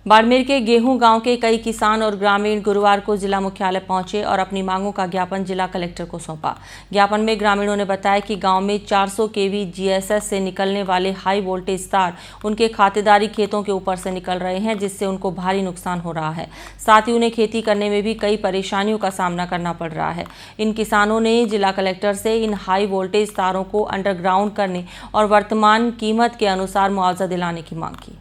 बाड़मेर के गेहूं गांव के कई किसान और ग्रामीण गुरुवार को जिला मुख्यालय पहुंचे और अपनी मांगों का ज्ञापन जिला कलेक्टर को सौंपा। ज्ञापन में ग्रामीणों ने बताया कि गांव में 400 केवी जीएसएस से निकलने वाले हाई वोल्टेज तार उनके खातेदारी खेतों के ऊपर से निकल रहे हैं, जिससे उनको भारी नुकसान हो रहा है। साथ ही उन्हें खेती करने में भी कई परेशानियों का सामना करना पड़ रहा है। इन किसानों ने जिला कलेक्टर से इन हाई वोल्टेज तारों को अंडरग्राउंड करने और वर्तमान कीमत के अनुसार मुआवजा दिलाने की मांग की।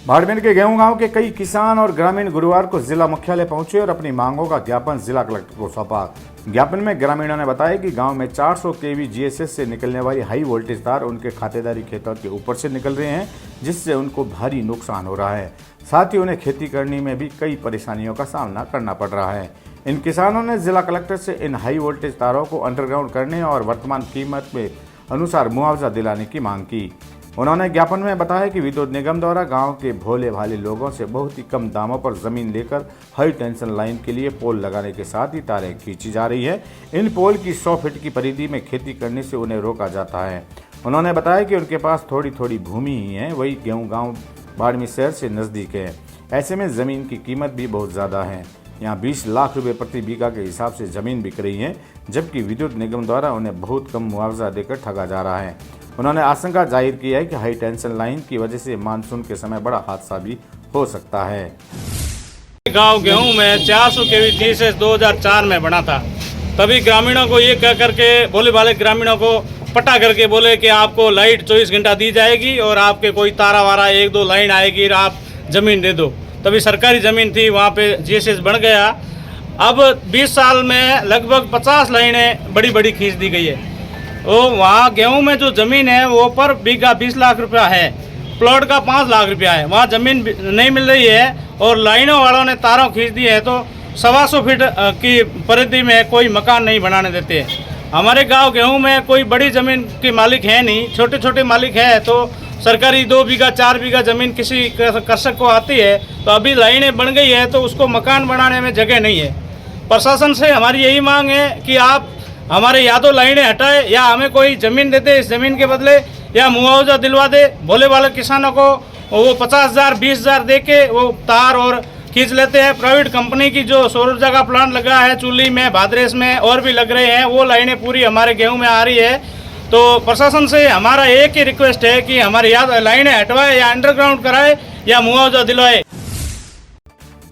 बाड़मेर के गेहूं गांव के कई किसान और ग्रामीण गुरुवार को जिला मुख्यालय पहुंचे और अपनी मांगों का ज्ञापन जिला कलेक्टर को सौंपा। ज्ञापन में ग्रामीणों ने बताया कि गांव में 400 केवी जीएसएस से निकलने वाली हाई वोल्टेज तार उनके खातेदारी खेतों के ऊपर से निकल रहे हैं, जिससे उनको भारी नुकसान हो रहा है। साथ ही उन्हें खेती करने में भी कई परेशानियों का सामना करना पड़ रहा है। इन किसानों ने जिला कलेक्टर से इन हाई वोल्टेज तारों को अंडरग्राउंड करने और वर्तमान कीमत के अनुसार मुआवजा दिलाने की मांग की। उन्होंने ज्ञापन में बताया कि विद्युत निगम द्वारा गांव के भोले भाले लोगों से बहुत ही कम दामों पर जमीन लेकर हाई टेंशन लाइन के लिए पोल लगाने के साथ ही तारें खींची जा रही है। इन पोल की 100 फीट की परिधि में खेती करने से उन्हें रोका जाता है। उन्होंने बताया कि उनके पास थोड़ी थोड़ी भूमि ही है, वही गेहूँ गाँव बाड़मेर शहर से नज़दीक है। ऐसे में ज़मीन की कीमत भी बहुत ज़्यादा है। यहाँ 20 लाख रुपए प्रति बीघा के हिसाब से ज़मीन बिक रही है, जबकि विद्युत निगम द्वारा उन्हें बहुत कम मुआवजा देकर ठगा जा रहा है। उन्होंने आशंका जाहिर की है कि हाई टेंशन लाइन की वजह से मानसून के समय बड़ा हादसा भी हो सकता है। गांव गेहूं में 400 केवी जीएसएस 2004 में बना था। तभी ग्रामीणों को ये कह करके भोले भाले ग्रामीणों को पटा करके बोले कि आपको लाइट 24 घंटा दी जाएगी और आपके कोई तारा वारा 1-2 लाइन आएगी और आप जमीन दे दो। तभी सरकारी जमीन थी, वहाँ पे जीएसएस बन गया। अब 20 साल में लगभग 50 लाइनें बड़ी बड़ी खींच दी गई है। वो वहाँ गेहूं में जो ज़मीन है वो पर बीघा 20 लाख रुपया है, प्लॉट का 5 लाख रुपया है। वहाँ ज़मीन नहीं मिल रही है और लाइनों वालों ने तारों खींच दी है, तो 125 फीट की परिधि में कोई मकान नहीं बनाने देते। हमारे गांव गेहूं में कोई बड़ी ज़मीन के मालिक है नहीं, छोटे छोटे मालिक है। तो सरकारी 2 बीघा 4 बीघा ज़मीन किसी कृषक को आती है, तो अभी लाइनें बन गई है तो उसको मकान बनाने में जगह नहीं है। प्रशासन से हमारी यही मांग है कि आप हमारे या तो लाइनें हटाए या हमें कोई ज़मीन दे दे, इस ज़मीन के बदले या मुआवजा दिलवा दे। भोले वाले किसानों को वो 50,000 20,000 दे के वो तार और खींच लेते हैं। प्राइवेट कंपनी की जो सौर ऊर्जा का प्लांट लगा है चुली में, भाद्रेस में और भी लग रहे हैं, वो लाइनें पूरी हमारे गेहूं में आ रही है। तो प्रशासन से हमारा एक ही रिक्वेस्ट है कि हमारी या लाइनें हटवाए या अंडरग्राउंड कराए या मुआवजा दिलवाए।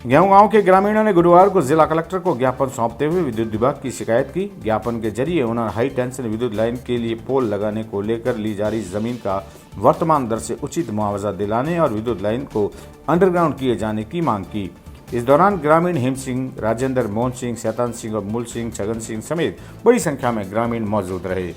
गेहूं गांव के ग्रामीणों ने गुरुवार को जिला कलेक्टर को ज्ञापन सौंपते हुए विद्युत विभाग की शिकायत की। ज्ञापन के जरिए उन्होंने हाई टेंशन विद्युत लाइन के लिए पोल लगाने को लेकर ली जा रही जमीन का वर्तमान दर से उचित मुआवजा दिलाने और विद्युत लाइन को अंडरग्राउंड किए जाने की मांग की। इस दौरान ग्रामीण हेम सिंह, राजेंद्र, मोहन सिंह, शैतान सिंह और मूल सिंह, छगन सिंह समेत बड़ी संख्या में ग्रामीण मौजूद रहे।